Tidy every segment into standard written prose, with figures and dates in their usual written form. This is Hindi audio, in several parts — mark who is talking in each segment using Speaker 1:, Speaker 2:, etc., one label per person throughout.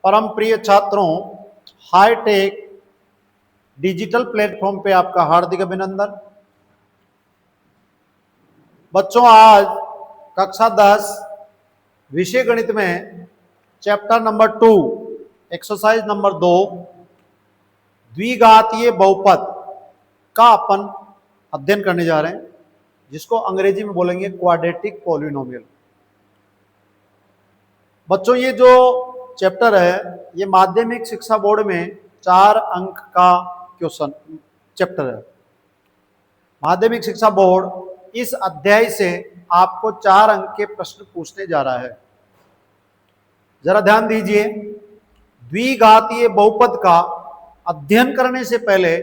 Speaker 1: परम प्रिय छात्रों, हाईटेक डिजिटल प्लेटफॉर्म पे आपका हार्दिक अभिनंदन। बच्चों, आज कक्षा 10 विषय गणित में चैप्टर नंबर 2 एक्सरसाइज नंबर 2 द्विघातीय बहुपद का अपन अध्ययन करने जा रहे हैं, जिसको अंग्रेजी में बोलेंगे क्वाड्रेटिक पॉलिनोमियल। बच्चों, ये जो चैप्टर है ये माध्यमिक शिक्षा बोर्ड में 4 अंक का क्वेश्चन चैप्टर है। माध्यमिक शिक्षा बोर्ड इस अध्याय से आपको 4 अंक के प्रश्न पूछने जा रहा है। जरा ध्यान दीजिए, द्विघातीय बहुपद का अध्ययन करने से पहले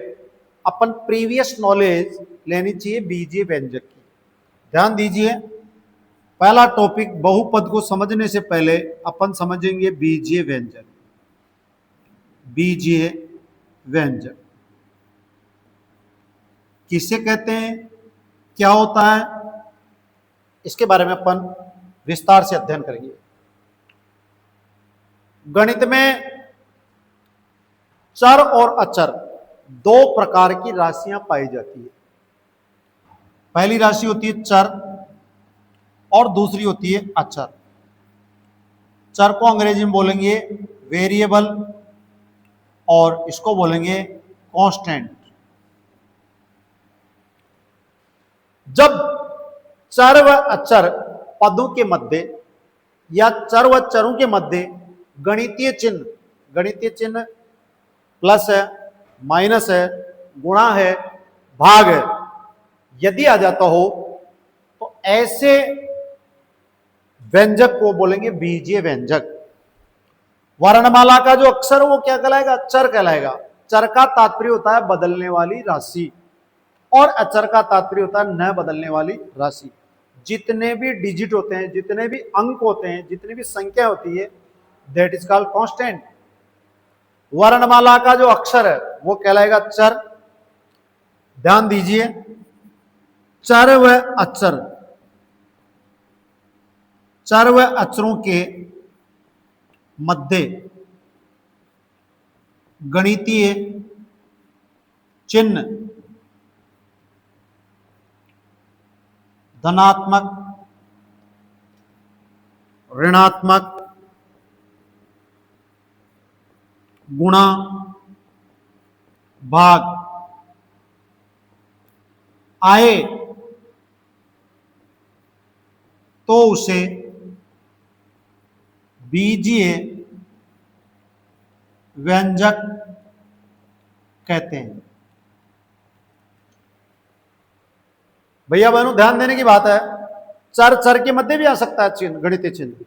Speaker 1: अपन प्रीवियस नॉलेज लेनी चाहिए बीजीय व्यंजक की। ध्यान दीजिए, पहला टॉपिक बहुपद को समझने से पहले अपन समझेंगे बीजीय व्यंजक। बीजीय व्यंजक किसे कहते हैं, क्या होता है, इसके बारे में अपन विस्तार से अध्ययन करेंगे। गणित में चर और अचर 2 प्रकार की राशियां पाई जाती है। पहली राशि होती है चर और दूसरी होती है अचर। चर को अंग्रेजी में बोलेंगे वेरिएबल और इसको बोलेंगे कांस्टेंट। जब चर व अचर पदों के मध्य या चर व चरों के मध्य गणितीय चिन्ह प्लस है, माइनस है, गुणा है, भाग है, यदि आ जाता हो तो ऐसे व्यंजक को बोलेंगे बीजीय व्यंजक। वर्णमाला का जो अक्षर वो क्या कहलाएगा, चर कहलाएगा। चर का तात्पर्य होता है बदलने वाली राशि और अचर का तात्पर्य होता है न बदलने वाली राशि। जितने भी डिजिट होते हैं, जितने भी अंक होते हैं, जितनी भी संख्या होती है, दैट इज कॉल्ड कांस्टेंट। वर्णमाला का जो अक्षर है वो कहलाएगा चर। ध्यान दीजिए, चर व अचर, चर व अचरों के मध्य गणितीय चिन्ह धनात्मक, ऋणात्मक, गुणा, भाग आए तो उसे बीजीय व्यंजक कहते हैं। भैया बहनों, ध्यान देने की बात है, चर के मध्य भी आ सकता है चिन्ह, गणितीय चिन्ह,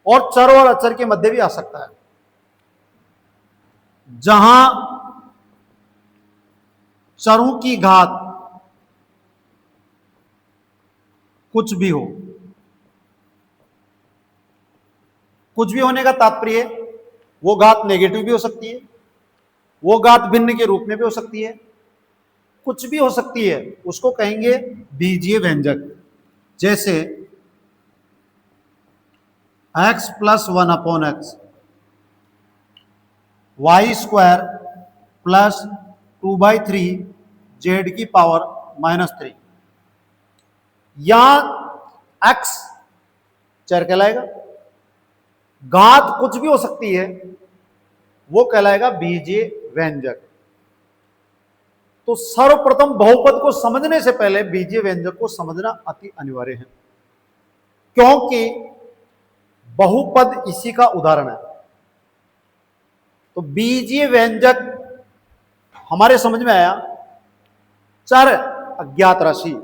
Speaker 1: और चर और अचर के मध्य भी आ सकता है। जहां चरों की घात कुछ भी हो, कुछ भी होने का तात्पर्य वो घात नेगेटिव भी हो सकती है, वो घात भिन्न के रूप में भी हो सकती है, कुछ भी हो सकती है, उसको कहेंगे बीजीय व्यंजक। जैसे x plus 1/x, y² plus 2/3 z की पावर -3। यहां x चर कहलाएगा, घात कुछ भी हो सकती है, वो कहलाएगा बीजीय व्यंजक। तो सर्वप्रथम बहुपद को समझने से पहले बीजीय व्यंजक को समझना अति अनिवार्य है, क्योंकि बहुपद इसी का उदाहरण है। तो बीजीय व्यंजक हमारे समझ में आया, चर अज्ञात राशि,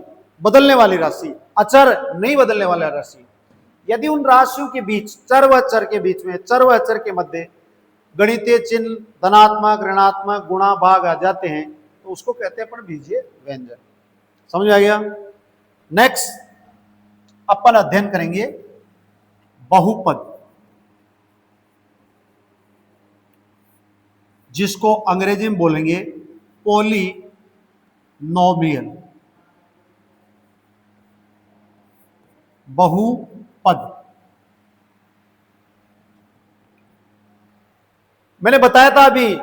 Speaker 1: बदलने वाली राशि, अचर नहीं बदलने वाली राशि। यदि उन राशियों के बीच, चर व चर के बीच में, चर व अचर के मध्य गणितीय चिन्ह धनात्मक, ऋणात्मक, गुणा, भाग आ जाते हैं तो उसको कहते हैं अपन बीजीय व्यंजक। समझ में आ गया? नेक्स्ट अपन अध्ययन करेंगे बहुपद, जिसको अंग्रेजी में बोलेंगे पॉलिनोमियल। बहुपद मैंने बताया था अभी,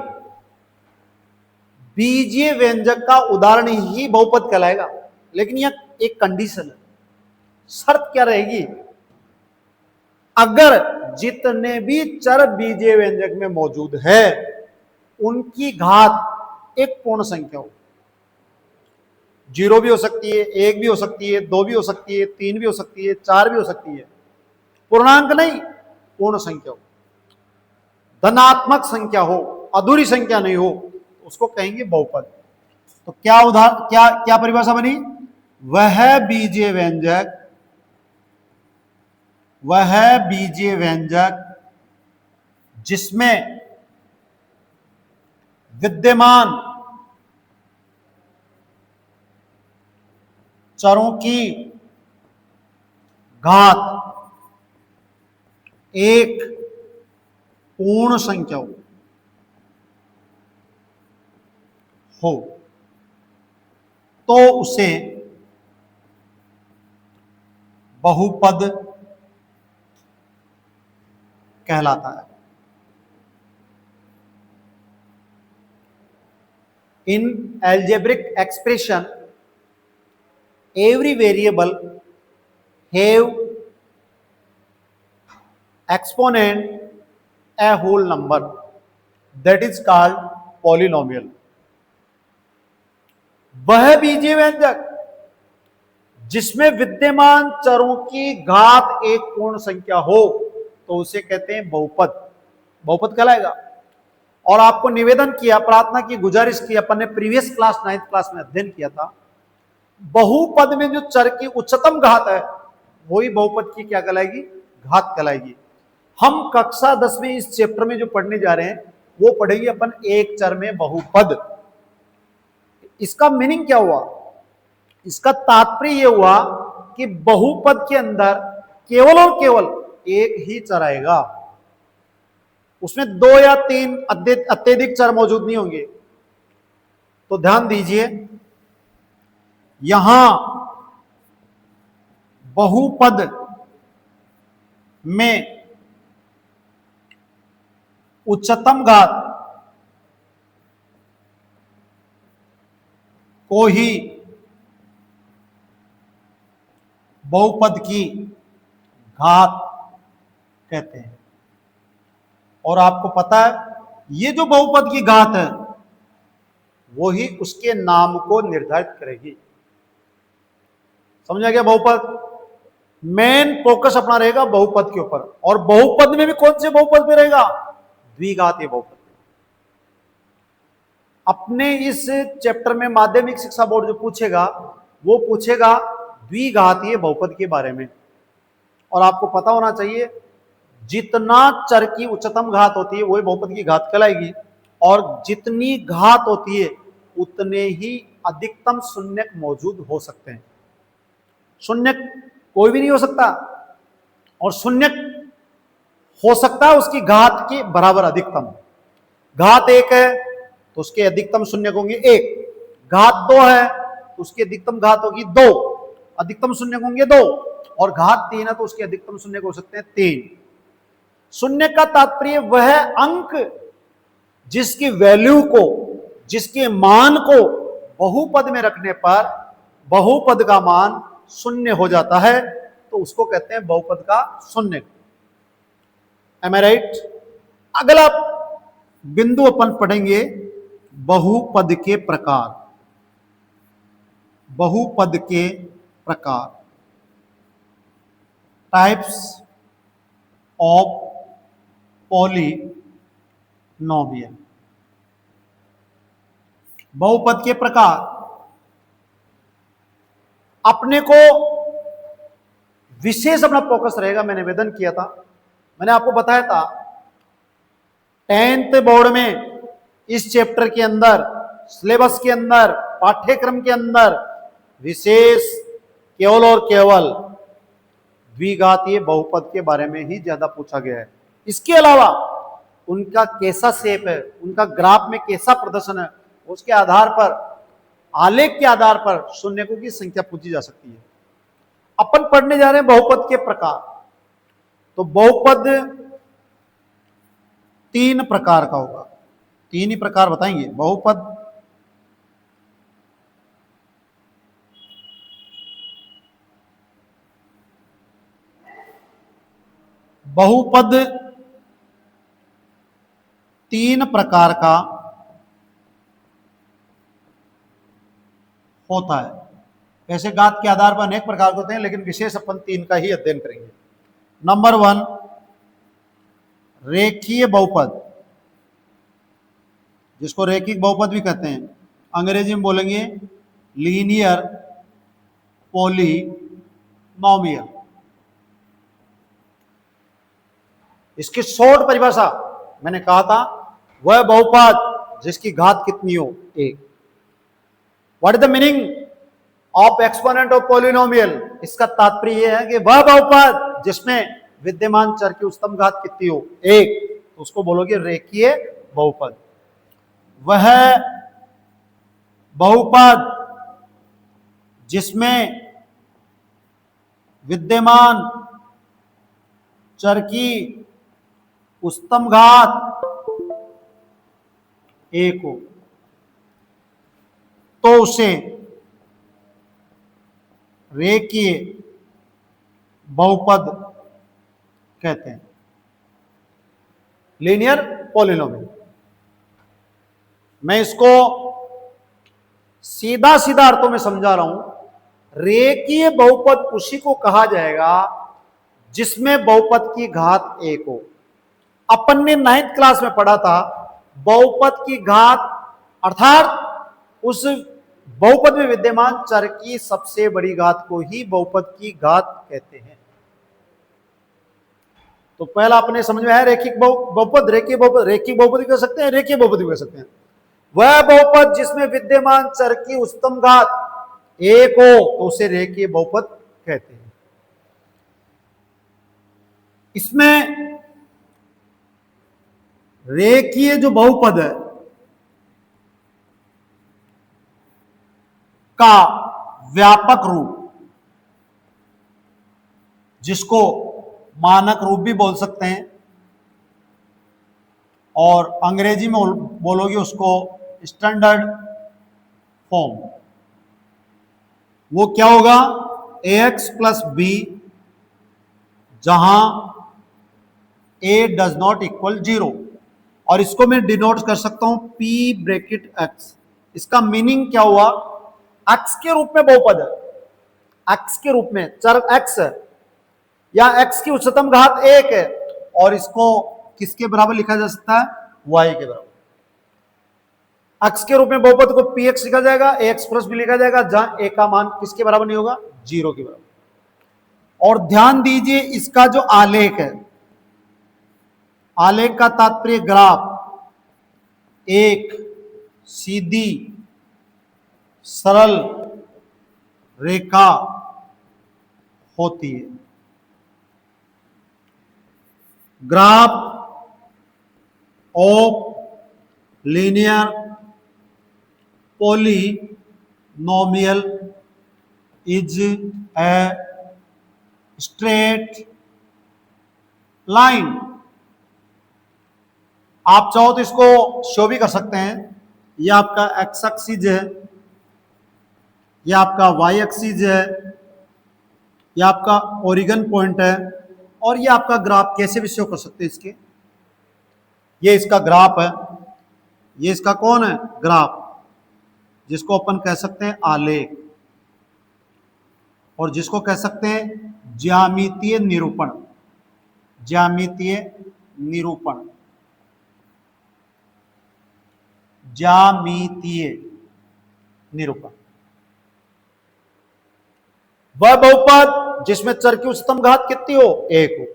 Speaker 1: बीजीय व्यंजक का उदाहरण ही बहुपद कहलाएगा, लेकिन यह एक कंडीशन है, शर्त क्या रहेगी, अगर जितने भी चर बीजीय व्यंजक में मौजूद है उनकी घात एक पूर्ण संख्या हो। 0 भी हो सकती है, 1 भी हो सकती है, 2 भी हो सकती है, 3 भी हो सकती है, 4 भी हो सकती है, पूर्णांक नहीं, पूर्ण संख्या हो, धनात्मक संख्या हो, अधूरी संख्या नहीं हो, उसको कहेंगे बहुपद। तो क्या उदाहरण, क्या क्या परिभाषा बनी, वह बीजीय व्यंजक, वह बीजीय व्यंजक जिसमें विद्यमान चरों की घात एक पूर्ण संख्या हो तो उसे बहुपद कहलाता है। In algebraic expression, every variable have exponent a whole number, that is called polynomial। वह बीजीय व्यंजक जिसमें विद्यमान चरों की घात एक पूर्ण संख्या हो तो उसे कहते हैं बहुपद, बहुपद कहलाएगा। और आपको निवेदन किया, प्रार्थना की, गुजारिश की, अपन ने प्रीवियस क्लास 9th क्लास में अध्ययन किया था, बहुपद में जो चर की उच्चतम घात है वही बहुपद की क्या कहलाएगी, घात कहलाएगी। हम कक्षा 10 में इस चैप्टर में जो पढ़ने जा रहे हैं वो पढ़ेंगे अपन एक चर में बहुपद। इसका मीनिंग क्या हुआ, इसका तात्पर्य यह हुआ कि बहुपद के अंदर केवल और केवल एक ही चर आएगा, उसमें 2 या 3 अत्यधिक चर मौजूद नहीं होंगे। तो ध्यान दीजिए, यहां बहुपद में उच्चतम घात को ही बहुपद की घात कहते हैं। और आपको पता है ये जो बहुपद की घात है वो ही उसके नाम को निर्धारित करेगी। समझा गया? बहुपद मेन फोकस अपना रहेगा बहुपद के ऊपर, और बहुपद में भी कौन से बहुपद में रहेगा, द्विघातीय बहुपद। अपने इस चैप्टर में माध्यमिक शिक्षा बोर्ड जो पूछेगा वो पूछेगा द्विघातीय बहुपद के बारे में। और आपको पता होना चाहिए जितना चर की उच्चतम घात होती है वही बहुपद की घात कहलाएगी, और जितनी घात होती है उतने ही अधिकतम शून्यक मौजूद हो सकते हैं। शून्यक कोई भी नहीं हो सकता, और शून्यक हो सकता है उसकी घात के बराबर अधिकतम। घात 1 है तो उसके अधिकतम शून्यक होंगे 1, घात 2 है तो उसकी अधिकतम घात होगी 2, अधिकतम शून्यक होंगे 2, और घात 3 है तो उसके अधिकतम शून्यक हो सकते हैं 3। शून्य का तात्पर्य वह अंक जिसकी वैल्यू को, जिसके मान को बहुपद में रखने पर बहुपद का मान शून्य हो जाता है तो उसको कहते हैं बहुपद का शून्य। एम आई राइट? अगला बिंदु अपन पढ़ेंगे बहुपद के प्रकार। बहुपद के प्रकार, टाइप्स ऑफ पॉलिनोमियल। बहुपद के प्रकार अपने को विशेष अपना फोकस रहेगा। मैंने निवेदन किया था, मैंने आपको बताया था 10th बोर्ड में इस चैप्टर के अंदर, सिलेबस के अंदर, पाठ्यक्रम के अंदर विशेष केवल और केवल द्विघातीय बहुपद के बारे में ही ज्यादा पूछा गया है। इसके अलावा उनका कैसा शेप है, उनका ग्राफ में कैसा प्रदर्शन है, उसके आधार पर, आलेख के आधार पर शून्यकों की संख्या पूछी जा सकती है। अपन पढ़ने जा रहे हैं बहुपद के प्रकार। तो बहुपद तीन प्रकार का होगा, तीन ही प्रकार बताएंगे। बहुपद, बहुपद तीन प्रकार का होता है। वैसे घात के आधार पर अनेक प्रकार के होते हैं, लेकिन विशेष अपन तीन का ही अध्ययन करेंगे। नंबर 1, रेखीय बहुपद, जिसको रैखिक बहुपद भी कहते हैं। अंग्रेजी में बोलेंगे लीनियर पॉलिनोमियल। इसकी शॉर्ट परिभाषा मैंने कहा था, वह बहुपद जिसकी घात कितनी हो, 1। What is the meaning of exponent of polynomial? इसका तात्पर्य यह है कि वह बहुपद जिसमें विद्यमान चर की उच्चतम घात कितनी हो, 1, तो उसको बोलोगे रेखीय बहुपद। वह बहुपद जिसमें विद्यमान चर की उच्चतम घात 1 हो, तो उसे रेखीय बहुपद कहते हैं, लीनियर पॉलिनोमियल। मैं इसको सीधा सीधा अर्थों में समझा रहा हूं। रेखीय बहुपद उसी को कहा जाएगा जिसमें बहुपद की घात 1 हो। अपन ने 9th क्लास में पढ़ा था, बहुपद की घात अर्थात उस बहुपद में विद्यमान चर की सबसे बड़ी घात को ही बहुपद की घात कहते हैं। तो पहला अपने समझ में है रेखिक बहुपद, रेखीय बहुपद। रेखिक बहुपद भी कह सकते हैं, रेखीय बहुपद भी कह सकते हैं। वह बहुपद जिसमें विद्यमान चर की उच्चतम घात 1 हो, तो उसे रेखीय बहुपद कहते हैं। इसमें रेखीय जो बहुपद है का व्यापक रूप, जिसको मानक रूप भी बोल सकते हैं, और अंग्रेजी में बोलोगे उसको स्टैंडर्ड फॉर्म, वो क्या होगा, ax प्लस बी, जहां a डज नॉट इक्वल 0। और इसको मैं डिनोट कर सकता हूं p ब्रैकेट x। इसका मीनिंग क्या हुआ, x के रूप में बहुपद है, x के रूप में चर x है, या x की उच्चतम घात 1 है, और इसको किसके बराबर लिखा जा सकता है, y के बराबर। x के रूप में बहुपद को px लिखा जाएगा, ax प्लस भी लिखा जाएगा, जहां a का मान किसके बराबर नहीं होगा, 0 के बराबर। और ध्यान दीजिए इसका जो आलेख है, आलेख का तात्पर्य ग्राफ, एक सीधी सरल रेखा होती है। Graph of linear polynomial is a straight line. आप चाहो तो इसको शो भी कर सकते हैं। ये आपका एक्स एक्सिस है, ये आपका वाई एक्सिस है, ये आपका ओरिजिन पॉइंट है, और ये आपका ग्राफ कैसे भी शो कर सकते हैं इसके। ये इसका ग्राफ है, ये इसका कौन है, ग्राफ, जिसको अपन कह सकते हैं आलेख, और जिसको कह सकते हैं ज्यामितीय निरूपण। ज्यामितीय निरूपण, ज्यामितीय निरूपण। वह बहुपद जिसमें चर की उच्चतम घात कितनी हो, 1 हो,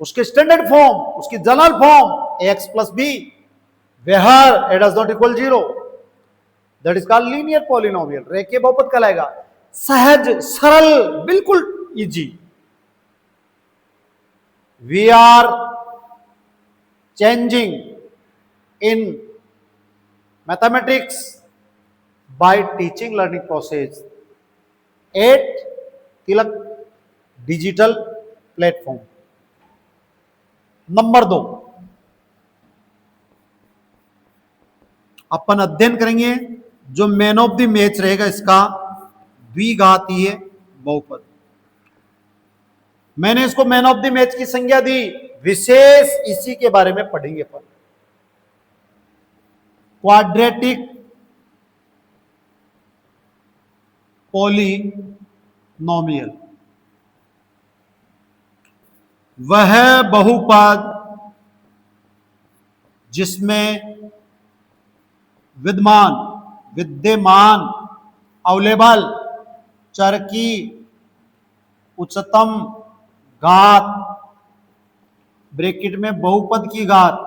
Speaker 1: उसके स्टैंडर्ड फॉर्म, उसकी general form ax plus b, where a does not equal 0, that is called linear polynomial. रेखीय बहुपद कहलाएगा। सहज, सरल, बिल्कुल easy. We are changing in mathematics by teaching learning process at Tilak digital platform. Number 2, अपन अध्ययन करेंगे जो मैन ऑफ द मैच रहेगा इसका द्विघातीय बहुपद। मैंने इसको मैन ऑफ द मैच की संज्ञा दी, विशेष इसी के बारे में पढ़ेंगे अपन। क्वाड्रेटिक पॉलिनोमियल वह बहुपद जिसमें विद्यमान अवलेबल चर की उच्चतम घात ब्रैकेट में बहुपद की घात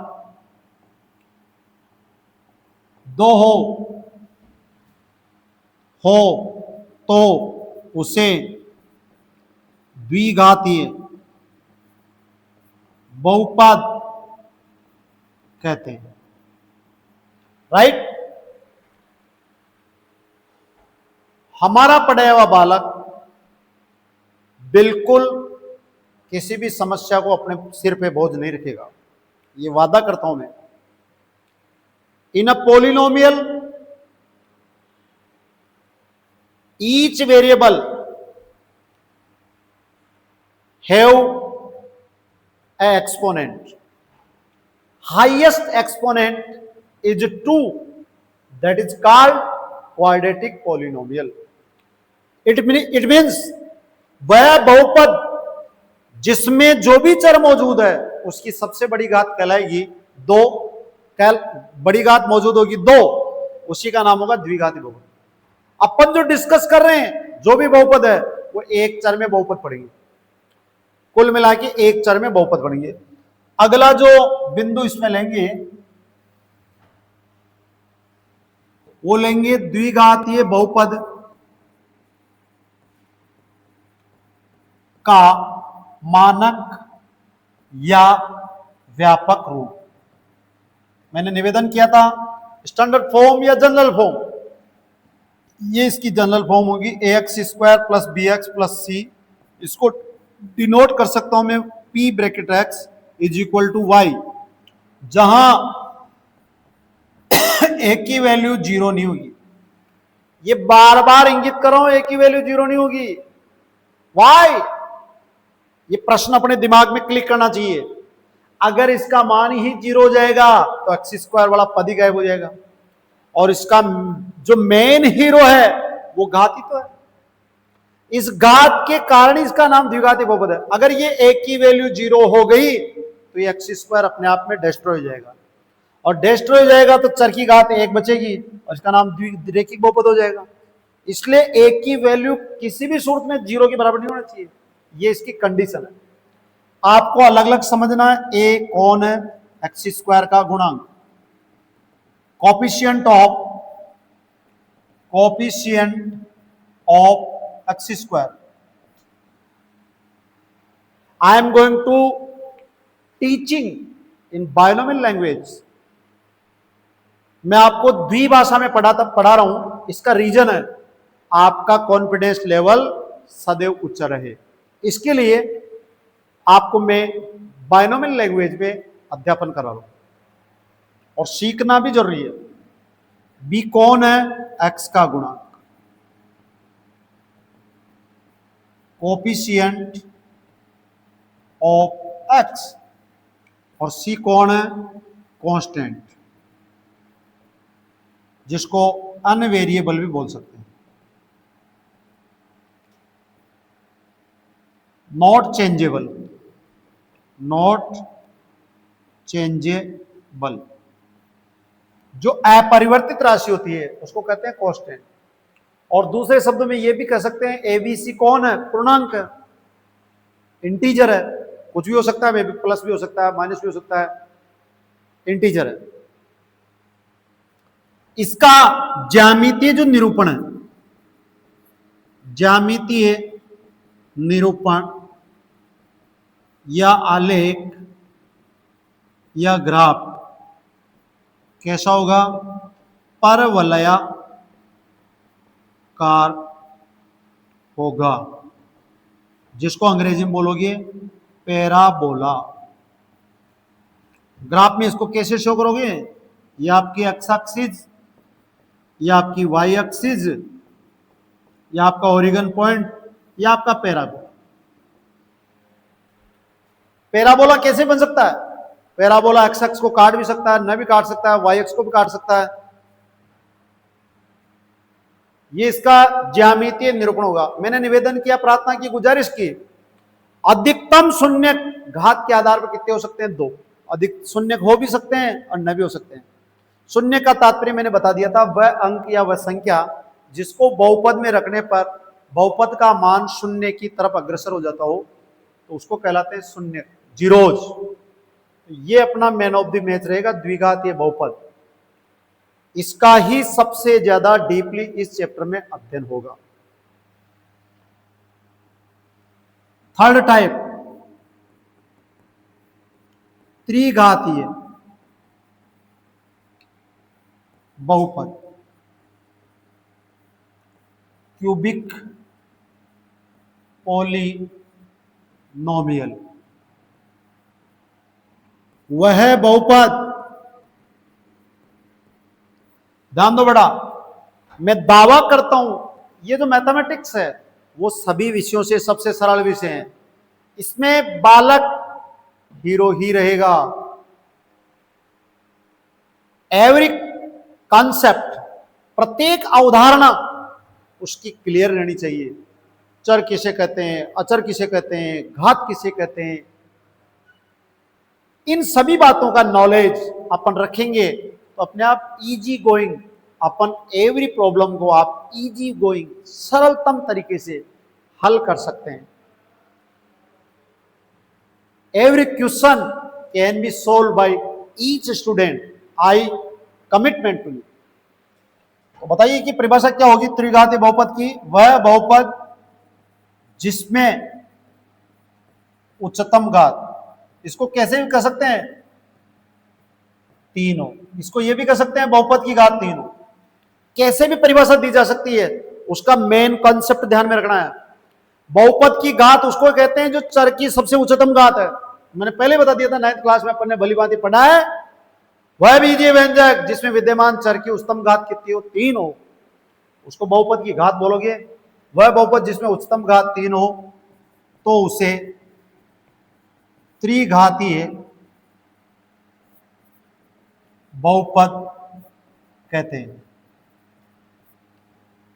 Speaker 1: 2 हो तो उसे द्विघातीय बहुपद कहते हैं। राइट? हमारा पढ़ाया हुआ बालक बिल्कुल किसी भी समस्या को अपने सिर पे बोझ नहीं रखेगा, ये वादा करता हूं मैं। In a polynomial each variable have a exponent, highest exponent is 2, that is called quadratic polynomial. It means वह बहुपद जिसमें जो भी चर मौजूद है उसकी सबसे बड़ी घात कहलाएगी 2, बड़ी घात मौजूद होगी 2, उसी का नाम होगा द्विघाती बहुपद। अपन जो डिस्कस कर रहे हैं जो भी बहुपद है वो एक चर में बहुपद पढ़ेंगे, कुल मिला के एक चर में बहुपद पढ़ेंगे। अगला जो बिंदु इसमें लेंगे वो लेंगे द्विघातीय बहुपद का मानक या व्यापक रूप। मैंने निवेदन किया था स्टैंडर्ड फॉर्म या जनरल फॉर्म, ये इसकी जनरल फॉर्म होगी ax² plus bx plus c। इसको डिनोट कर सकता हूं मैं p bracket x is equal to y, जहां a की वैल्यू 0 नहीं होगी। ये बार बार इंगित कर रहा हूं, a की वैल्यू 0 नहीं होगी। वाई? ये प्रश्न अपने दिमाग में क्लिक करना चाहिए। अगर इसका मान ही 0 हो जाएगा तो x² वाला पद ही गायब हो जाएगा, और इसका जो मेन हीरो है वो घात ही तो है। इस घात के कारण इसका नाम द्विघाती बहुपद है। अगर ये a की वैल्यू 0 हो गई तो ये x² अपने आप में डिस्ट्रॉय हो जाएगा, और डिस्ट्रॉय हो जाएगा तो चर की घात 1 बचेगी और इसका नाम द्विरेखिक बहुपद हो जाएगा। इसलिए a की वैल्यू किसी भी सूरत में 0 के बराबर नहीं होना चाहिए, ये इसकी कंडीशन है। आपको अलग अलग समझना है। a कौन है? x² का गुणांक, coefficient of x²। I am going to teaching in binomial language. मैं आपको द्विभाषा में पढ़ा रहा हूं। इसका रीजन है आपका कॉन्फिडेंस लेवल सदैव उच्च रहे। इसके लिए आपको मैं बायनोमियल लैंग्वेज में अध्यापन करा रहा हूं, और सीखना भी जरूरी है। बी कौन है? x का गुणांक, कोफिशिएंट ऑफ x, और c कौन है? कांस्टेंट, जिसको अनवेरिएबल भी बोल सकते हैं। नॉट चेंजेबल, जो अपरिवर्तित राशि होती है उसको कहते हैं कांस्टेंट। और दूसरे शब्दों में ये भी कह सकते हैं एबीसी कौन है? पूर्णांक है, इंटीजर है, कुछ भी हो सकता है, प्लस भी हो सकता है, माइनस भी हो सकता है, इंटीजर है। इसका ज्यामितीय जो निरूपण है, ज्यामितीय निरूपण या आलेख या ग्राफ कैसा होगा? परवलयाकार होगा, जिसको अंग्रेजी में बोलोगे पैराबोला। ग्राफ में इसको कैसे शो करोगे? ये आपकी एक्स एक्सिस ये आपकी वाई एक्सिस, ये आपका ओरिजिन पॉइंट, ये आपका पैराबोला। पैराबोला कैसे बन सकता है? पैराबोला एक्स एक्स को काट भी सकता है, न भी काट सकता है, वाई एक्स को भी काट सकता है। ये इसका ज्यामितीय निरूपण होगा। मैंने निवेदन किया, प्रार्थना की, गुजारिश की, अधिकतम शून्य घात के आधार पर कितने हो सकते हैं? 2। अधिक शून्य हो भी सकते हैं और न भी हो सकते हैं। शून्य का तात्पर्य मैंने बता दिया था, वह अंक या वह संख्या जिसको बहुपद में रखने पर बहुपद का मान शून्य की तरफ अग्रसर हो जाता हो, तो उसको कहलाते हैं शून्य, जीरोज। ये अपना मैन ऑफ द मैच रहेगा, द्विघातीय बहुपद। इसका ही सबसे ज्यादा डीपली इस चैप्टर में अध्ययन होगा। थर्ड टाइप, त्रिघातीय बहुपद, क्यूबिक पॉलिनोमियल। वह बहुपद, ध्यान दो बेटा, मैं दावा करता हूं ये जो मैथमेटिक्स है वो सभी विषयों से सबसे सरल विषय है। इसमें बालक हीरो ही रहेगा। एवरी कॉन्सेप्ट, प्रत्येक अवधारणा उसकी क्लियर रहनी चाहिए। चर किसे कहते हैं, अचर किसे कहते हैं, घात किसे कहते हैं, इन सभी बातों का नॉलेज अपन रखेंगे तो अपने आप इजी गोइंग, अपन एवरी प्रॉब्लम को आप इजी गोइंग सरलतम तरीके से हल कर सकते हैं। Every question can be solve by each student, I commitment to you. तो बताइए कि परिभाषा क्या होगी त्रिघातीय बहुपद की? वह बहुपद जिसमें उच्चतम घात, इसको कैसे भी कह सकते हैं 3 हो, इसको ये भी कह सकते हैं बहुपद की घात 3 हो, कैसे भी परिभाषा दी जा सकती है। उसका मेन कॉन्सेप्ट ध्यान में रखना है। बहुपद की घात उसको कहते हैं जो चर की सबसे उच्चतम घात है। मैंने पहले बता दिया था, 9th क्लास में अपन ने भली भांति पढ़ा है। वह बीजीय व्यंजक जिसमें विद्यमान चर की उच्चतम घात कितनी हो? 3 हो, उसको बहुपद की घात बोलोगे। वह बहुपद जिसमें उच्चतम घात 3 हो तो उसे त्रिघातीय बहुपद कहते हैं।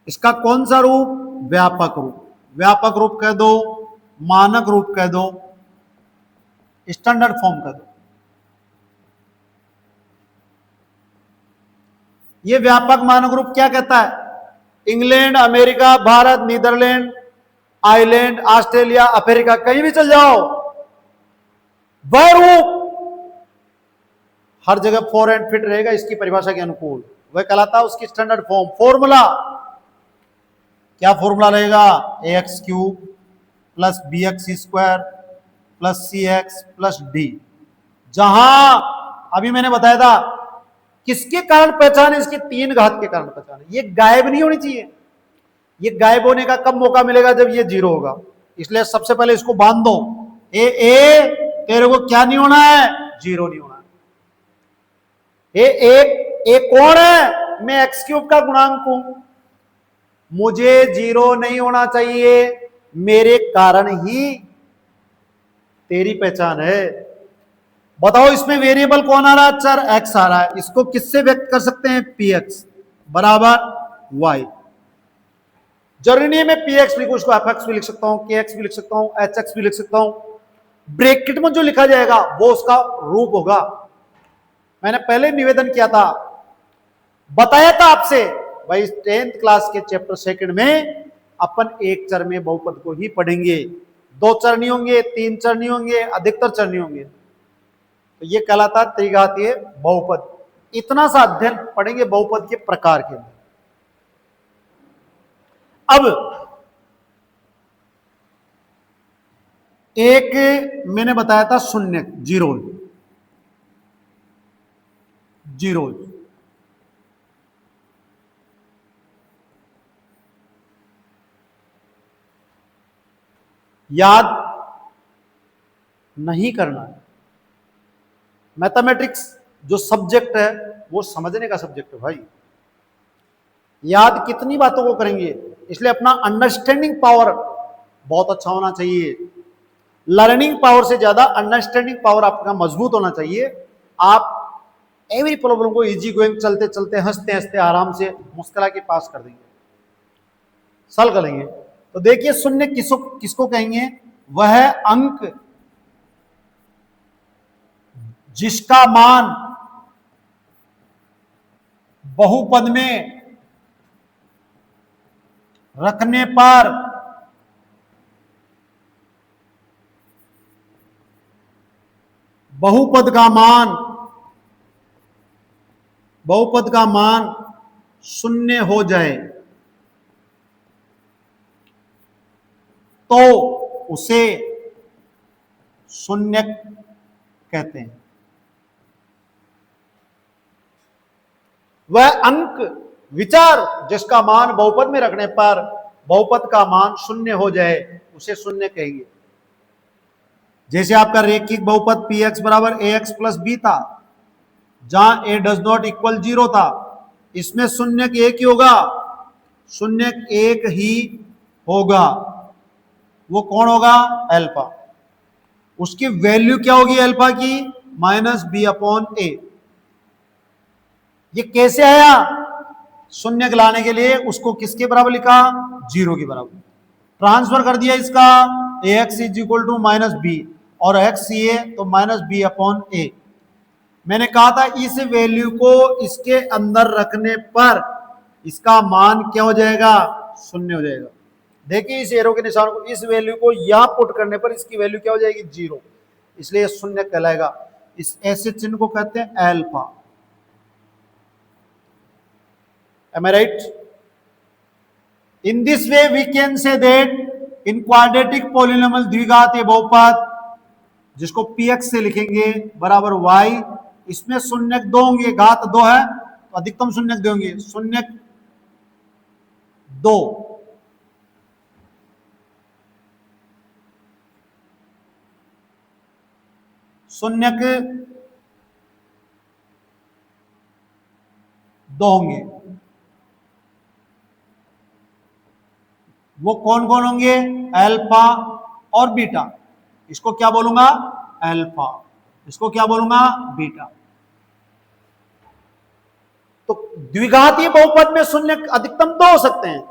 Speaker 1: इसका कौन सा रूप? व्यापक रूप। व्यापक रूप कह दो, मानक रूप कह दो, स्टैंडर्ड फॉर्म कह दो। ये व्यापक मानक रूप क्या कहता है? England, America, Bharat, Netherland, island, Australia, Africa, कहीं भी चल जाओ, वह रूप हर जगह 4 एंड फिट रहेगा इसकी परिभाषा के अनुकूल। वह कहलाता है उसकी स्टैंडर्ड फॉर्म। फॉर्मूला क्या फॉर्मूला रहेगा? ax³ plus bx² plus cx plus d। जहां अभी मैंने बताया था किसके कारण पहचान है? इसकी 3 घात के कारण पहचान है। ये गायब नहीं होनी चाहिए। ये गायब होने का कब मौका मिलेगा? जब ये 0 होगा। इसलिए सबसे पहले इसको बांध दो, तेरे को क्या नहीं होना है? 0 नहीं होना है। ए कौन है? मैं x³ का गुणांक हूं, मुझे 0 नहीं होना चाहिए, मेरे कारण ही तेरी पहचान है। बताओ इसमें वेरिएबल कौन आ रहा है? चर x आ रहा है। इसको किससे व्यक्त कर सकते हैं? px बराबर y। जरूरी नहीं है मैं px लिखूं, इसको fx भी लिख सकता हूं, kx भी लिख सकता हूं, hx भी लिख सकता हूं। ब्रैकेट में जो लिखा जाएगा वो उसका रूप होगा। मैंने पहले निवेदन किया था, बताया था आपसे भाई 10th क्लास के चैप्टर 2 में अपन एक चर में बहुपद को ही पढ़ेंगे। 2 चर नहीं होंगे, 3 चर नहीं होंगे, अधिकतर चर नहीं होंगे। तो ये कहलाता है त्रिघातीय बहुपद। इतना सा अध्ययन पढ़ेंगे बहुपद के प्रकार के। अब एक मैंने बताया था शून्य, जीरो। याद नहीं करना है। मैथमेटिक्स जो सब्जेक्ट है वो समझने का सब्जेक्ट है भाई। याद कितनी बातों को करेंगे, इसलिए अपना अंडरस्टैंडिंग पावर बहुत अच्छा होना चाहिए। लर्निंग पावर से ज्यादा अंडरस्टैंडिंग पावर आपका मजबूत होना चाहिए। आप एवरी प्रॉब्लम को इजी गोइंग, चलते चलते हंसते हंसते आराम से मुस्कुरा के पास कर देंगे, सॉल्व करेंगे। तो देखिए शून्य किसको किसको कहेंगे, वह अंक जिसका मान बहुपद में रखने पर बहुपद का मान शून्य हो जाए तो उसे शून्य कहते हैं। वह अंक विचार जिसका मान बहुपद में रखने पर बहुपद का मान शून्य हो जाए उसे शून्य कहेंगे। जैसे आपका रेखिक बहुपद पी एक्स बराबर ए एक्स प्लस बी था, जहां ए डज नॉट इक्वल 0 था, इसमें शून्य एक ही होगा, शून्य एक ही होगा। वो कौन होगा, अल्फा। उसकी वैल्यू क्या होगी अल्फा की, माइनस बी अपॉन ए। ये कैसे आया, शून्य लाने के लिए उसको किसके बराबर लिखा, 0 के बराबर। ट्रांसफर कर दिया इसका, a x is equal to minus B और एक्स सी ए, तो माइनस बी अपॉन ए। मैंने कहा था इस वैल्यू को इसके अंदर रखने पर इसका मान क्या हो जाएगा, शून्य हो जाएगा। देखिए इस एरो के निशान को, इस वैल्यू को यहां पुट करने पर इसकी वैल्यू क्या हो जाएगी, 0, इसलिए शून्य कहलाएगा। इस ऐसे चिन्ह को कहते हैं alpha. Am I right? In this way we can say that in quadratic polynomial द्विघातीय बहुपद जिसको px से लिखेंगे बराबर y, इसमें शून्य 2 होंगे, घात 2 है तो अधिकतम शून्य 2 होंगे, शून्य 2। शून्य 2 होंगे। वो कौन कौन होंगे, अल्फा और बीटा। इसको क्या बोलूंगा, अल्फा, इसको क्या बोलूंगा, बीटा। तो द्विघातीय बहुपद में शून्य अधिकतम 2 हो सकते हैं,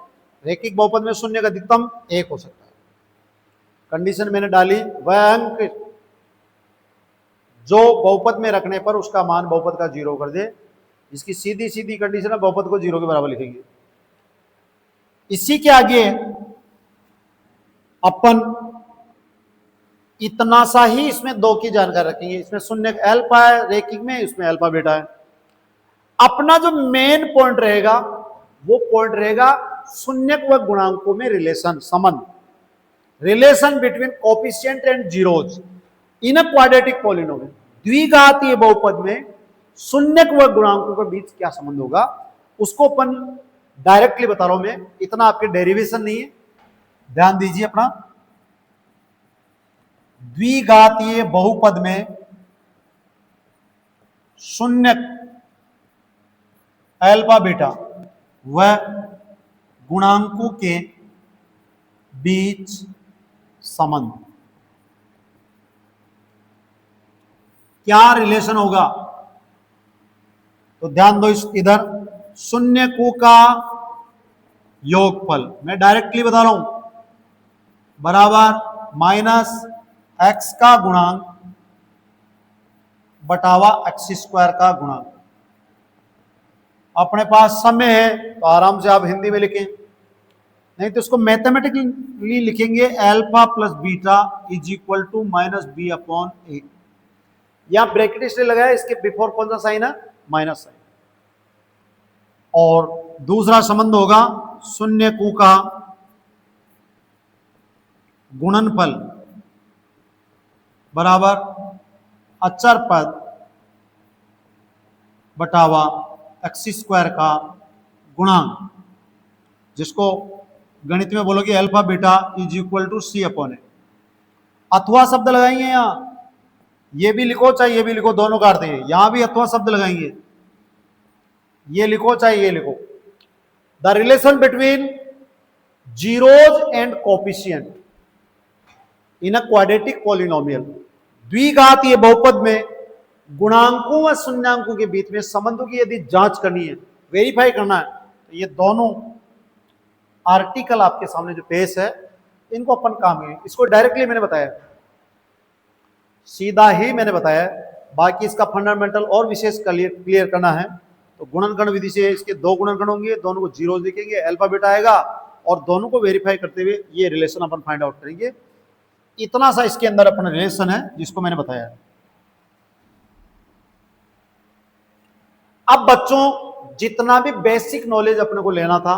Speaker 1: रैखिक बहुपद में शून्य का अधिकतम 1 हो सकता है। कंडीशन मैंने डाली, वह अंक जो बहुपद में रखने पर उसका मान बहुपद का 0 कर दे। इसकी सीधी सीधी कंडीशन है, बहुपद को 0 के बराबर लिखेंगे। इसी के आगे अपन इतना सा ही इसमें 2 की जानकारी रखेंगे। इसमें शून्य अल्फा है रैखिक में, इसमें अल्फा बीटा है। अपना जो मेन पॉइंट रहेगा वो पॉइंट रहेगा शून्य व गुणांकों में रिलेशन, संबंध, relation between coefficient and zeros in a quadratic polynomial. द्विघातीय बहुपद में शून्य व गुणांकों के बीच क्या संबंध होगा उसको अपन डायरेक्टली बता रहा हूं मैं, इतना आपके डेरिवेशन नहीं है, ध्यान दीजिए अपना। द्विघातीय बहुपद में शून्य अल्फा बीटा व गुणांकों के बीच संबंध, क्या रिलेशन होगा, तो ध्यान दो इधर शून्य को का योगफल, मैं डायरेक्टली बता रहा हूं, बराबर माइनस एक्स का गुणांक बटावा एक्स स्क्वायर का गुणांक। अपने पास समय है तो आराम से आप हिंदी में लिखें, नहीं तो इसको मैथमेटिकली लिखेंगे, alpha plus beta is equal to minus B upon A. यहां ब्रैकेट इसलिए लगाया, इसके बिफोर कौन सा साइन है, माइनस साइन। और दूसरा संबंध होगा शून्य को का गुणनफल बराबर अचर पद बटावा एक्स स्क्वायर का गुणांक, जिसको गणित में बोलोगे alpha beta is equal to C upon A. अथवा शब्द लगाएंगे यहां, ये भी लिखो चाहे ये भी लिखो, दोनों का अर्थ है। यहां भी अथवा शब्द लगाएंगे, ये लिखो चाहे ये लिखो। The relation between zeros and coefficient in a quadratic polynomial. द्विघातीय बहुपद में गुणांकों व शून्यांकों के बीच में संबंधों की यदि जांच करनी है, वेरीफाई करना है, तो ये दोनों आर्टिकल आपके सामने जो पेश है, इनको अपन काम है। इसको डायरेक्टली मैंने बताया, सीधा ही मैंने बताया, बाकी इसका फंडामेंटल और विशेष क्लियर करना है तो गुणनगण विधि से इसके दो गुणनगण होंगे, दोनों को जीरो लिखेंगे, अल्फा बीटा आएगा और दोनों को वेरीफाई करते हुए ये रिलेशन अपन फाइंड आउट करेंगे। इतना सा इसके अंदर अपना रिलेशन है जिसको मैंने बताया। अब बच्चों जितना भी बेसिक नॉलेज अपने को लेना था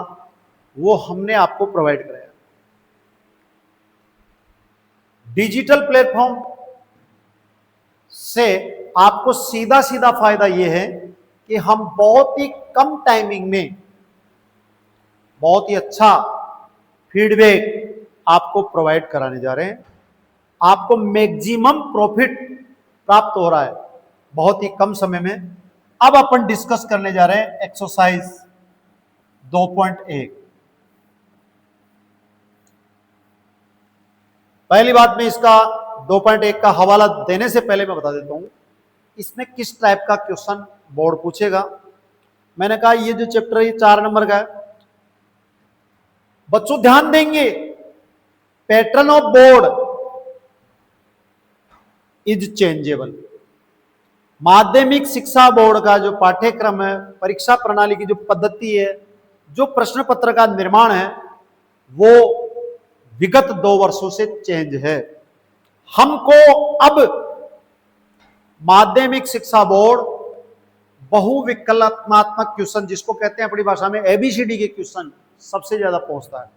Speaker 1: वो हमने आपको प्रोवाइड कराया। डिजिटल प्लेटफॉर्म से आपको सीधा सीधा फायदा यह है कि हम बहुत ही कम टाइमिंग में बहुत ही अच्छा फीडबैक आपको प्रोवाइड कराने जा रहे हैं। आपको मैक्सिमम प्रॉफिट प्राप्त हो रहा है बहुत ही कम समय में। अब अपन डिस्कस करने जा रहे हैं एक्सरसाइज 2.1। पहली बात में इसका 2.1 का हवाला देने से पहले मैं बता देता हूं इसमें किस टाइप का क्वेश्चन बोर्ड पूछेगा। मैंने कहा ये जो चैप्टर है 4 नंबर का है, बच्चों ध्यान देंगे, pattern of board is changeable. माध्यमिक शिक्षा बोर्ड का जो पाठ्यक्रम है, परीक्षा प्रणाली की जो पद्धति है, जो प्रश्न पत्र का निर्माण है, वो विगत 2 वर्षों से चेंज है। हमको अब माध्यमिक शिक्षा बोर्ड बहुविकल्पात्मक क्वेश्चन, जिसको कहते हैं अपनी भाषा में एबीसीडी के क्वेश्चन, सबसे ज्यादा पहुंचता है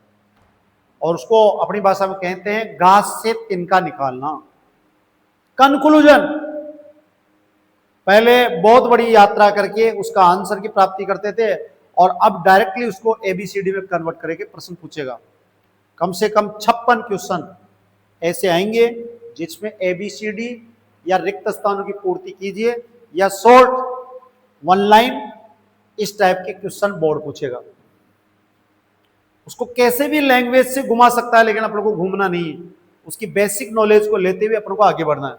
Speaker 1: और उसको अपनी भाषा में कहते हैं घास से तिनका निकालना। कंक्लूजन, पहले बहुत बड़ी यात्रा करके उसका आंसर की प्राप्ति करते थे और अब डायरेक्टली उसको एबीसीडी में कन्वर्ट करके प्रश्न पूछेगा। कम से कम 56 क्वेश्चन ऐसे आएंगे जिसमें एबीसीडी या रिक्त स्थानों की पूर्ति कीजिए या शॉर्ट 1 लाइन, इस टाइप के क्वेश्चन बोर्ड पूछेगा। उसको कैसे भी लैंग्वेज से घुमा सकता है, लेकिन अपन को घूमना नहीं है, उसकी बेसिक नॉलेज को लेते हुए अपन को आगे बढ़ना है।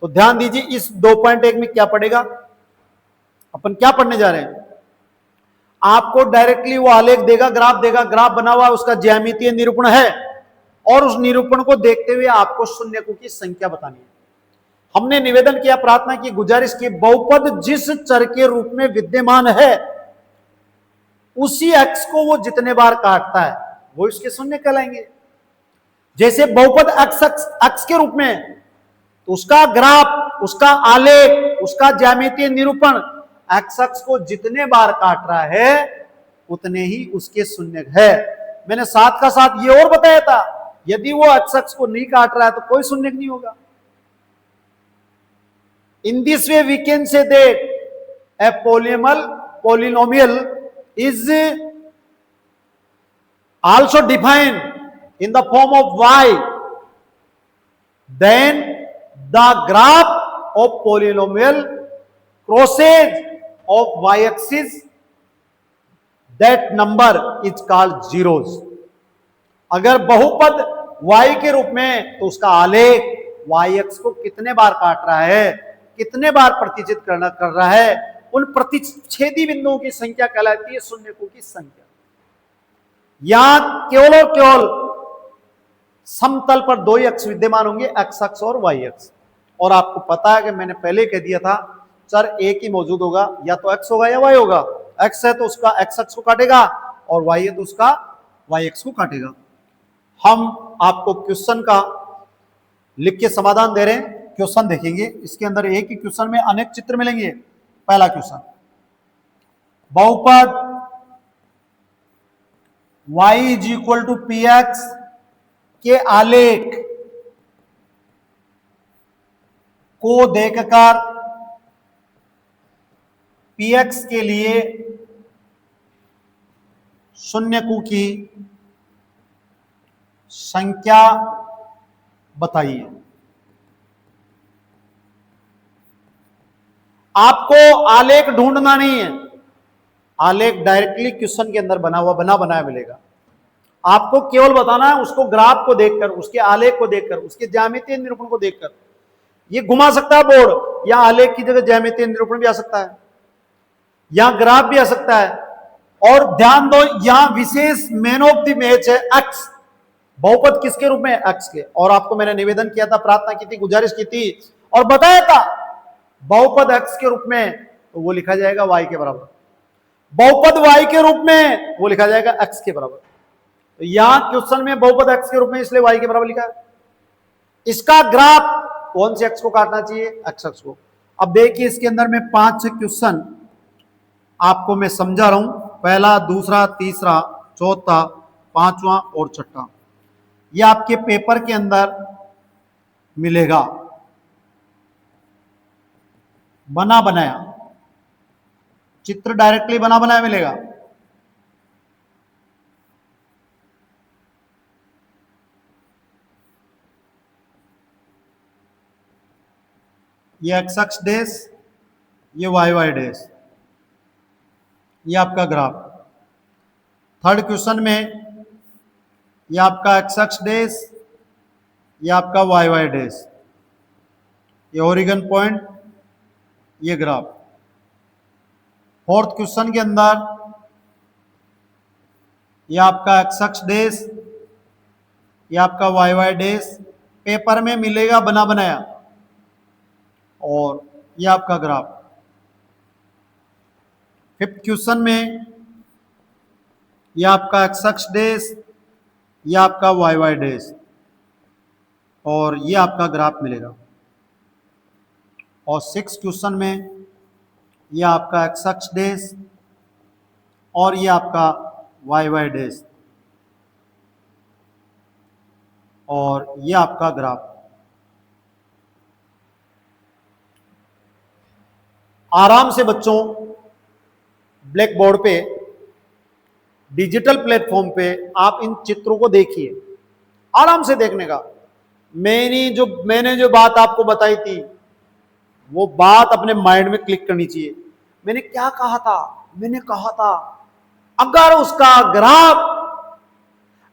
Speaker 1: तो ध्यान दीजिए, इस 2.1 में क्या पढ़ेगा, अपन क्या पढ़ने जा रहे हैं। आपको डायरेक्टली वो आलेख देगा, ग्राफ देगा, ग्राफ बना हुआ उसका ज्यामितीय निरूपण है और उस निरूपण को देखते हुए आपको शून्यकों की संख्या बतानी है। हमने निवेदन किया, प्रार्थना की, गुजारिश की, बहुपद जिस चर के रूप में विद्यमान है उसी एक्स को वो जितने बार काटता है वो इसके शून्य कहलाएंगे। जैसे बहुपद एक्स के रूप में, तो उसका ग्राफ, उसका आलेख, उसका ज्यामितीय निरूपण एक्स अक्ष को जितने बार काट रहा है उतने ही उसके शून्य है। मैंने साथ का साथ ये और बताया था, यदि वो एक्स अक्ष को नहीं काट रहा है तो कोई शून्य नहीं होगा। In this way we can say that a polynomial is also defined in the form of y, then the graph of polynomial crosses of y-axis, that number is called zeros। अगर बहुपद y के रूप में तो उसका आलेख y-अक्ष को कितने बार काट रहा है, कितने बार प्रतिचित कर रहा है, उन प्रतिच्छेदी बिंदुओं की संख्या कहलाती है शून्यकों की संख्या। यहां केवल और केवल समतल पर 2 ही अक्ष विद्यमान होंगे, एक्स अक्ष और वाई अक्ष। और आपको पता है कि मैंने पहले कह दिया था चर एक ही मौजूद होगा, या तो एक्स होगा या वाई होगा। एक्स है तो उसका एक्स अक्ष को काटेगा और वाई है तो उसका वाई अक्ष को काटेगा। हम आपको क्वेश्चन का लिख के समाधान दे रहे हैं। क्वेश्चन देखेंगे, इसके अंदर एक ही क्वेश्चन में अनेक चित्र मिलेंगे। पहला क्वेश्चन, बहुपद y is equal to p x के आलेख को देखकर पी एक्स के लिए शून्यकों की संख्या बताइए। आपको आलेख ढूंढना नहीं है, आलेख डायरेक्टली क्वेश्चन के अंदर बना हुआ बना बनाया मिलेगा। आपको केवल बताना है उसको ग्राफ को देखकर, उसके आलेख को देखकर, उसके ज्यामितीय निरूपण को देखकर। ये घुमा सकता है बोर्ड, या आलेख की जगह ज्यामितीय निरूपण भी आ सकता है, यहां ग्राफ भी आ सकता है। और ध्यान दो, यहां विशेष मैन ऑफ द मैच है एक्स। बहुपद किसके रूप में? एक्स के। और आपको मैंने निवेदन किया था, प्रार्थना की थी, गुजारिश की थी और बताया था बहुपद एक्स के रूप में तो वो लिखा जाएगा वाई के बराबर, बहुपद वाई के रूप में वो लिखा जाएगा एक्स के बराबर। तो यहां क्वेश्चन में बहुपद एक्स के रूप में इसलिए वाई के बराबर लिखा है। इसका ग्राफ कौन से एक्स को काटना चाहिए? एक्स एक्स को। अब देखिए इसके अंदर में 5 क्वेश्चन आपको मैं समझा रहा हूं, पहला, दूसरा, तीसरा, चौथा, पांचवा और छठा। ये आपके पेपर के अंदर मिलेगा, बना बनाया चित्र, डायरेक्टली बना बनाया मिलेगा। ये एक्स एक्स डैश, ये वाई वाई डैश, ये आपका ग्राफ। थर्ड क्वेश्चन में ये आपका एक्स एक्स डैश, ये आपका वाई वाई डैश, ये ओरिजिन पॉइंट, ये ग्राफ। फोर्थ क्वेश्चन के अंदर ये आपका एक्स एक्स डैश, ये आपका वाई वाई डैश, पेपर में मिलेगा बना बनाया, और ये आपका ग्राफ। फिफ्थ क्वेश्चन में ये आपका एक्स एक्स डैश, ये आपका वाई वाई डैश, और ये आपका ग्राफ मिलेगा। और सिक्स क्वेश्चन में ये आपका एक्स एक्स डैश और ये आपका वाई वाई डैश, और ये आपका ग्राफ। आराम से बच्चों ब्लैक बोर्ड पे, डिजिटल प्लेटफॉर्म पे आप इन चित्रों को देखिए, आराम से देखने का। मैंने जो बात आपको बताई थी वो बात अपने माइंड में क्लिक करनी चाहिए। मैंने क्या कहा था? मैंने कहा था अगर उसका ग्राफ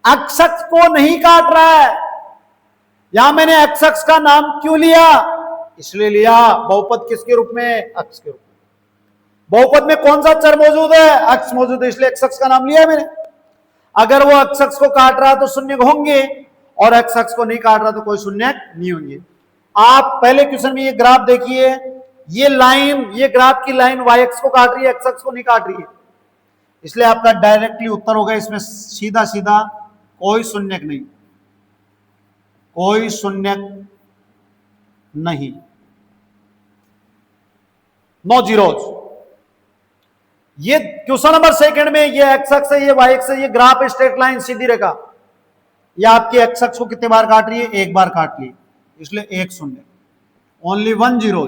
Speaker 1: एक्स एक्स को नहीं काट रहा है, यहां मैंने एक्स एक्स का नाम क्यों लिया? इसलिए लिया बहुपद किसके रूप में? एक्स के रूप में। बहुपद में कौन सा चर मौजूद है? एक्स मौजूद है, इसलिए एक्स एक्स का नाम लिया है मैंने। अगर वो एक्स एक्स को काट रहा है तो शून्य होंगे, और एक्स एक्स को नहीं काट रहा तो कोई शून्य नहीं होंगे। आप पहले क्वेश्चन में ये ग्राफ देखिए, ये लाइन, ये ग्राफ की लाइन वाई एक्स को काट रही है, एक्स एक्स को नहीं काट रही है, इसलिए आपका डायरेक्टली उत्तर होगा इसमें सीधा सीधा कोई शून्यक नहीं, कोई शून्यक नहीं, नो जीरोज। ये क्वेश्चन नंबर सेकंड में ये एक्स एक्स है, ये वाई एक्स है, ये ग्राफ स्ट्रेट लाइन सीधी रेखा, ये आपके एक्स एक्स को कितने बार काट रही है? एक बार काट ली, इसलिए एक शून्य, only 1 zero.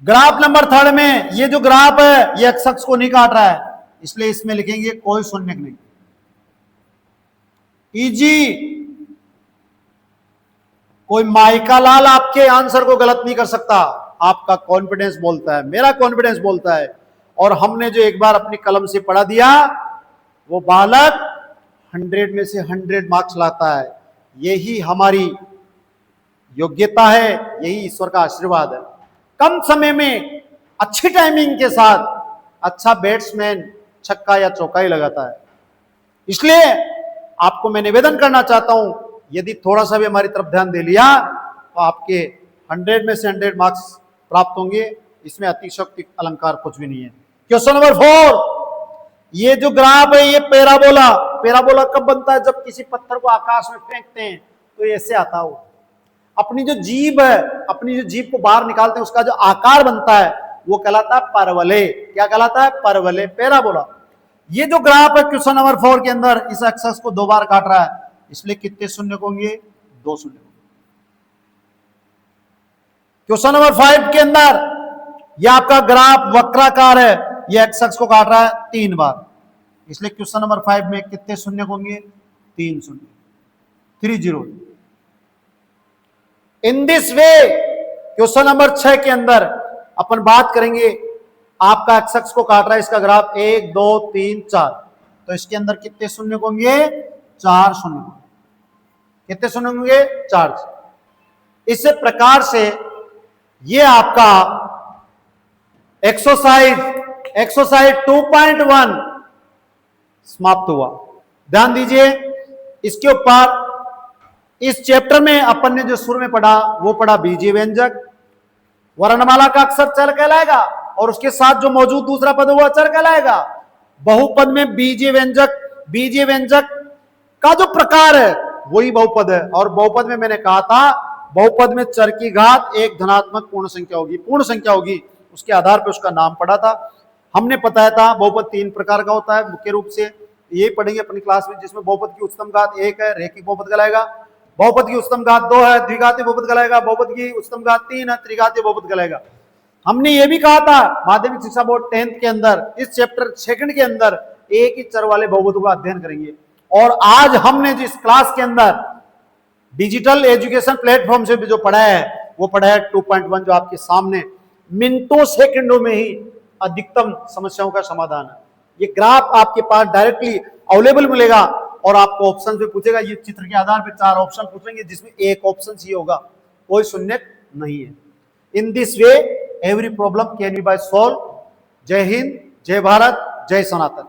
Speaker 1: Graph number third में ये जो ग्राफ है ये एक्स एक्स को नहीं काट रहा है, इसलिए इसमें लिखेंगे कोई शून्य नहीं। इजी, कोई माइका लाल आपके आंसर को गलत नहीं कर सकता। आपका कॉन्फिडेंस बोलता है, मेरा कॉन्फिडेंस बोलता है, और हमने जो एक बार अपनी कलम से पढ़ा दिया वो बालक 100 में से 100 मार्क्स लाता है। यही हमारी योग्यता है, यही ईश्वर का आशीर्वाद है। कम समय में अच्छी टाइमिंग के साथ अच्छा बैट्समैन छक्का या चौका ही लगाता है। इसलिए आपको मैं निवेदन करना चाहता हूं, यदि थोड़ा सा भी हमारी तरफ ध्यान दे लिया तो आपके 100 में से 100 मार्क्स प्राप्त होंगे। इसमें अतिशयोक्ति अलंकार कुछ भी नहीं है। क्वेश्चन नंबर 4, ये जो ग्राफ है ये पैराबोला। पैराबोला कब बनता है? जब किसी पत्थर को आकाश में फेंकते हैं तो ऐसे आता हो। अपनी जो जीभ है, अपनी जो जीभ को बाहर निकालते हैं उसका जो आकार बनता है वो कहलाता है परवलय। क्या कहलाता है? परवलय, पैराबोला। ये जो ग्राफ है क्वेश्चन नंबर 4 के अंदर इस एक्सिस को 2 बार काट रहा है, इसलिए कितने शून्य होंगे? 2 शून्य। क्वेश्चन नंबर 5 के अंदर ये आपका ग्राफ वक्राकार है, ये एक्स को काट रहा है 3 बार, इसलिए क्वेश्चन नंबर 5 में कितने शून्य होंगे? 3 शून्य, 3 zero. In this way question number 6 के अंदर अपन बात करेंगे आपका एक्स अक्ष को काट रहा है इसका ग्राफ 1 2 3 4, तो इसके अंदर कितने शून्य होंगे? 4 शून्य। कितने शून्य होंगे? 4। इस प्रकार से ये आपका एक्सरसाइज 2.1 समाप्त हुआ। ध्यान दीजिए, इसके ऊपर इस चैप्टर में अपन ने जो शुरू में पढ़ा वो पढ़ा बीजीय व्यंजक, वर्णमाला का अक्षर चर कहलाएगा और उसके साथ जो मौजूद दूसरा पद हुआ चर कहलाएगा। बहुपद में बीजीय व्यंजक का जो प्रकार है वही बहुपद है, और बहुपद में मैंने कहा था बहुपद में चर की घात एक धनात्मक पूर्ण संख्या होगी, उसके आधार पर उसका नाम पढ़ा था हमने। बताया था बहुपद 3 प्रकार का होता है मुख्य रूप से, ये पढ़ेंगे अपनी क्लास में, जिसमें बहुपद की उच्चतम घात 1 है, रैखिक बहुपद कहलाएगा। बहुपद की उच्चतम घात 2 है, द्विघातीय बहुपद कहलाएगा। बहुपद की उच्चतम घात 3 है, त्रिघातीय बहुपद कहलाएगा। हमने ये भी कहा था माध्यमिक शिक्षा बोर्ड 10th के अंदर इस चैप्टर 2 के अंदर एक ही चर वाले बहुपदों का अध्ययन करेंगे। और आज हमने जिस क्लास के अंदर डिजिटल एजुकेशन प्लेटफॉर्म से भी जो पढ़ा है वो पढ़ा है 2.1, जो आपके सामने मिनटों सेकंडों में ही अधिकतम समस्याओं का समाधान है। ये ग्राफ आपके पास डायरेक्टली अवेलेबल मिलेगा और आपको ऑप्शन पे पूछेगा, ये चित्र के आधार पर 4 ऑप्शन पूछेंगे जिसमें एक ऑप्शन ही होगा, कोई शून्य नहीं है। In this way every problem can be by solve. जय हिंद, जय भारत, जय सनातन।